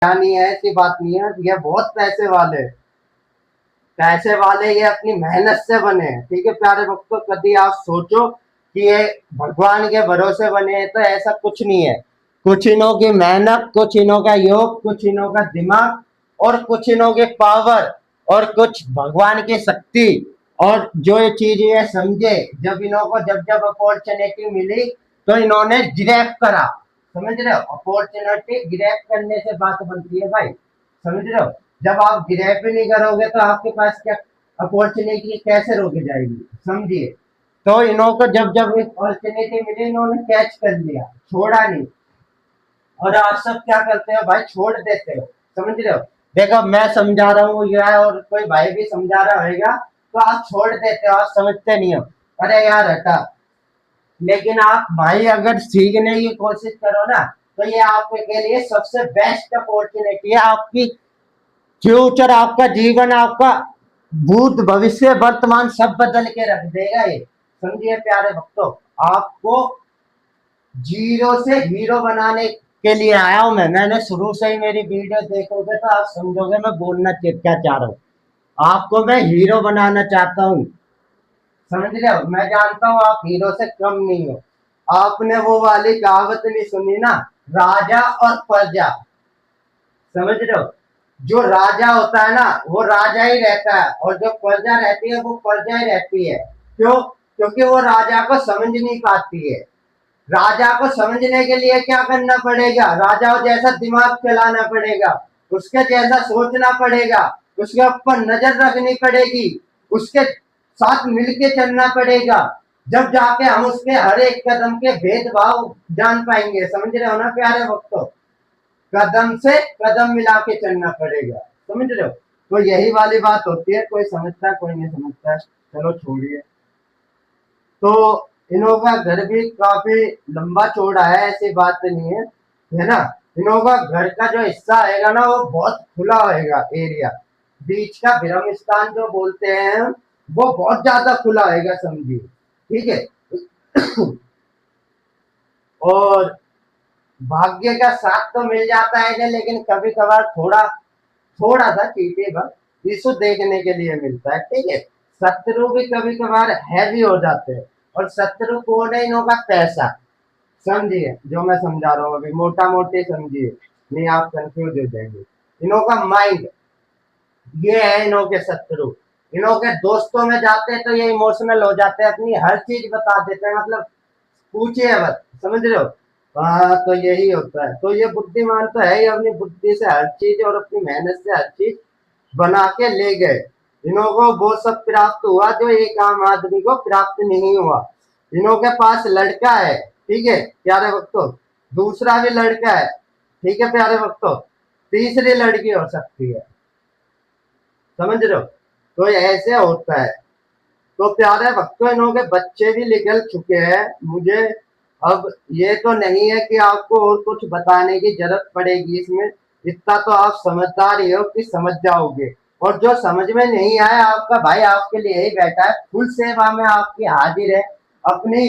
क्या नहीं है, ऐसी बात नहीं है। ये बहुत पैसे वाले, पैसे वाले ये अपनी मेहनत से बने हैं। ठीक है प्यारे भक्तों, कभी आप सोचो कि ये भगवान के भरोसे बने हैं, तो ऐसा कुछ नहीं है। कुछ इनों की मेहनत, कुछ इनों का योग, कुछ इनों का दिमाग, और कुछ इनों के पावर, और कुछ भगवान की शक्ति। और जो ये चीज ये समझे, जब इनों को जब जब अपॉर्चुनिटी मिली तो इन्होंने ग्रैब करा। समझ रहे हो, अपॉर्चुनिटी ग्रैब करने से बात बनती है भाई। समझ रहे हो, जब आप ग्रैब ही नहीं करोगे तो आपके पास क्या अपॉर्चुनिटी कैसे रोकी जाएगी। समझिए, तो इन्हों को जब जब अपॉर्चुनिटी मिली इन्होंने कैच कर लिया, छोड़ा नहीं। और आप सब क्या करते हो भाई, छोड़ देते हो। समझ रहे हो, देखो मैं समझा रहा हूँ या और कोई भाई भी समझा रहा होगा, तो आप छोड़ देते हो, आप समझते नहीं हो, अरे यार हटा। लेकिन आप भाई अगर सीखने की कोशिश करो ना, तो ये आपके लिए सबसे बेस्ट अपॉर्चुनिटी है। आपकी फ्यूचर, आपका जीवन, आपका भूत भविष्य वर्तमान सब बदल के रख देगा ये। समझिए प्यारे भक्तों, आपको जीरो से हीरो बनाने के लिए आया हूं मैंने शुरू से ही मेरी वीडियो देखोगे तो आप समझोगे मैं बोलना क्या चाह रहा हूँ। आपको मैं हीरो बनाना चाहता हूँ। समझ रहे हो, मैं जानता हूँ आप हीरो से कम नहीं हो। आपने वो वाली कहावत नहीं सुनी ना, राजा और प्रजा। समझ रहे हो, जो राजा होता है ना वो राजा ही रहता है, और जो प्रजा रहती है वो प्रजा ही रहती है। क्यों? क्योंकि वो राजा को समझ नहीं पाती है। राजा को समझने के लिए क्या करना पड़ेगा, राजा जैसा दिमाग चलाना पड़ेगा, उसके जैसा सोचना पड़ेगा, उसके ऊपर नजर रखनी पड़ेगी, उसके साथ मिलके चलना पड़ेगा। जब जाके हम उसके हर एक कदम के भेदभाव जान पाएंगे। समझ रहे हो ना प्यारे भक्तों, कदम से कदम मिला के चलना पड़ेगा। समझ रहे हो, तो यही वाली बात होती है। कोई समझता है, कोई नहीं समझता है, चलो छोड़िए। तो इनों का घर भी काफी लंबा चौड़ा है, ऐसी बात नहीं है, है ना। इनों का घर का जो हिस्सा आएगा ना वो बहुत खुला होएगा एरिया, बीच का ब्रह्म स्थान जो बोलते हैं वो बहुत ज्यादा खुला होएगा, समझिए। ठीक है। और भाग्य का साथ तो मिल जाता है, लेकिन कभी कभार थोड़ा थोड़ा सा चीटे बस इशू देखने के लिए मिलता है। ठीक है, शत्रु भी कभी कभार हैवी हो जाते हैं, और शत्रु कौन है, इनों का पैसा। समझिए जो मैं समझा रहा हूँ अभी, मोटा मोटे समझिए, नहीं आप कंफ्यूज हो जाएंगे। इनों का माइंड, ये है इनों के शत्रु। इनों के दोस्तों में जाते हैं तो ये इमोशनल हो जाते हैं, अपनी हर चीज बता देते हैं, मतलब पूछिए बस। समझ रहे हो, हाँ तो यही होता है। तो ये बुद्धिमान तो है ही, अपनी बुद्धि से हर चीज और अपनी मेहनत से हर चीज बना के ले गए। इन्हों को वो सब प्राप्त हुआ जो एक आम आदमी को प्राप्त नहीं हुआ। इन्हों के पास लड़का है, ठीक है प्यारे भक्तों, दूसरा भी लड़का है, ठीक है प्यारे भक्तों, तीसरी लड़की हो सकती है। समझ रहे हो, तो ऐसे होता है। तो प्यारे भक्तों, इन्हों के बच्चे भी निकल चुके हैं मुझे। अब ये तो नहीं है कि आपको और कुछ बताने की जरूरत पड़ेगी इसमें, इतना तो आप समझदार ही हो कि समझ जाओगे। और जो समझ में नहीं आया, आपका भाई आपके लिए ही बैठा है, फुल सेवा में आपकी हाजिर है। अपनी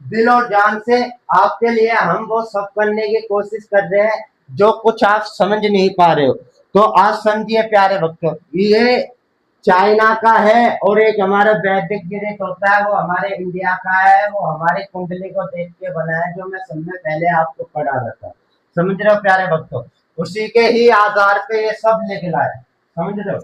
दिल और जान से आपके लिए हम वो सब करने की कोशिश कर रहे हैं जो कुछ आप समझ नहीं पा रहे हो। तो आज समझिए प्यारे भक्तों, ये चाइना का है, और एक हमारा वैदिक गणित होता है वो हमारे इंडिया का है, वो हमारी कुंडली को देख के बना है, जो मैं समय पहले आपको पढ़ा रहा था। समझ रहे हो प्यारे भक्तों, उसी के ही आधार पे ये सब निकला है। समझ रहे हो,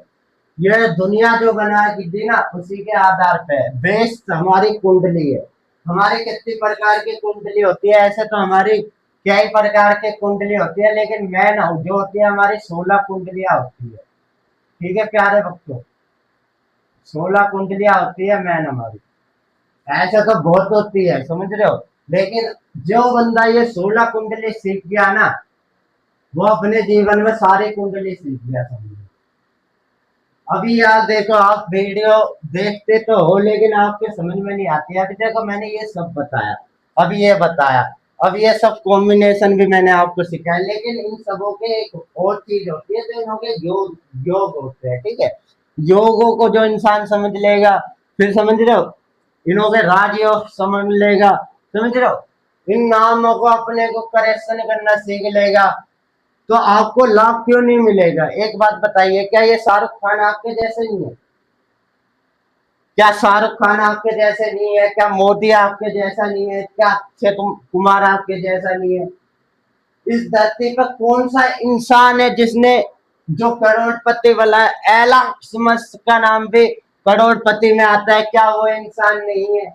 ये दुनिया जो बना दी ना उसी के आधार पे है। बेस हमारी कुंडली है। हमारी कितनी प्रकार की कुंडली होती है, ऐसे तो हमारी कई प्रकार की कुंडली होती है, लेकिन मेन जो होती है हमारी 16 कुंडलियां होती है। ठीक है प्यारे भक्तों, 16 कुंडलियां होती है मैन हमारी। ऐसा तो बहुत होती है, समझ रहे हो, लेकिन जो बंदा ये 16 कुंडली सीख गया ना, वो अपने जीवन में सारी कुंडली सीख गया, समझ। अभी यार देखो, आप वीडियो देखते तो हो लेकिन आपके समझ में नहीं आती है। अभी देखो मैंने ये सब बताया, अभी ये बताया, अब ये सब कॉम्बिनेशन भी मैंने आपको सिखाया, लेकिन इन सबों के एक और चीज होती है, जो इनके योग योग होते हैं। ठीक है, योगों को जो इंसान समझ लेगा, फिर समझ रहे हो, इन्हों के राजयोग समझ लेगा। समझ रहे हो, इन नामों को अपने को करेक्शन करना सीख लेगा, तो आपको लाभ क्यों नहीं मिलेगा? एक बात बताइए, क्या ये शाहरुख खान आपके जैसे नहीं है? क्या शाहरुख खान आपके जैसे नहीं है? क्या मोदी आपके जैसा नहीं है? क्या अक्षय कुमार आपके जैसा नहीं है? इस धरती पर कौन सा इंसान है जिसने, जो करोड़पति वाला है, एलन मस्क का नाम भी करोड़पति में आता है, क्या वो इंसान नहीं है?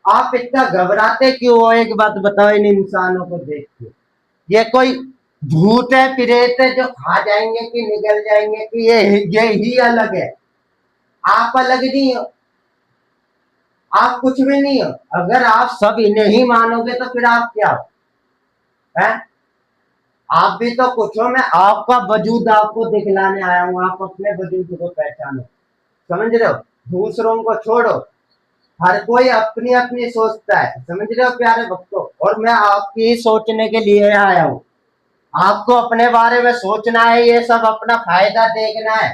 आप इतना घबराते क्यों हो? एक बात बताओ इन इंसानों को देख के, ये कोई भूत है, प्रेत है जो खा जाएंगे कि निगल जाएंगे कि ये ही अलग है? आप अलग नहीं हो, आप कुछ भी नहीं हो। अगर आप सब इन्हें ही मानोगे तो फिर आप क्या हो? है? आप भी तो कुछ हो। मैं आपका वजूद आपको दिखलाने आया हूँ, आप अपने वजूद को पहचानो। समझ रहे हो? दूसरों को छोड़ो, हर कोई अपनी अपनी सोचता है। समझ रहे हो प्यारे भक्तों? और मैं आपकी ही सोचने के लिए आया हूँ। आपको अपने बारे में सोचना है, ये सब अपना फायदा देखना है,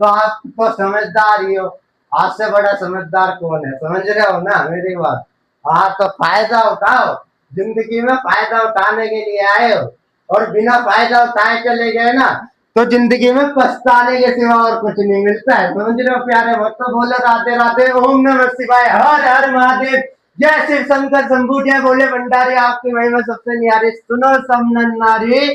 तो आप तो समझदार ही हो। आज से बड़ा समझदार कौन है? समझ रहे हो ना मेरी बात? हाँ, तो फायदा उठाओ, जिंदगी में फायदा उठाने के लिए आए हो, और बिना फायदा उठाए चले गए ना तो जिंदगी में पछताने के सिवा और कुछ नहीं मिलता है। समझ रहे हो प्यारे भक्त? तो बोलो राधे राधे, ओम नमः शिवाय, हर हर महादेव, जय शिव शंकर शंभू, जय बोले भंडारी, आपकी महिमा सबसे न्यारी, सुनो सब नर नारी।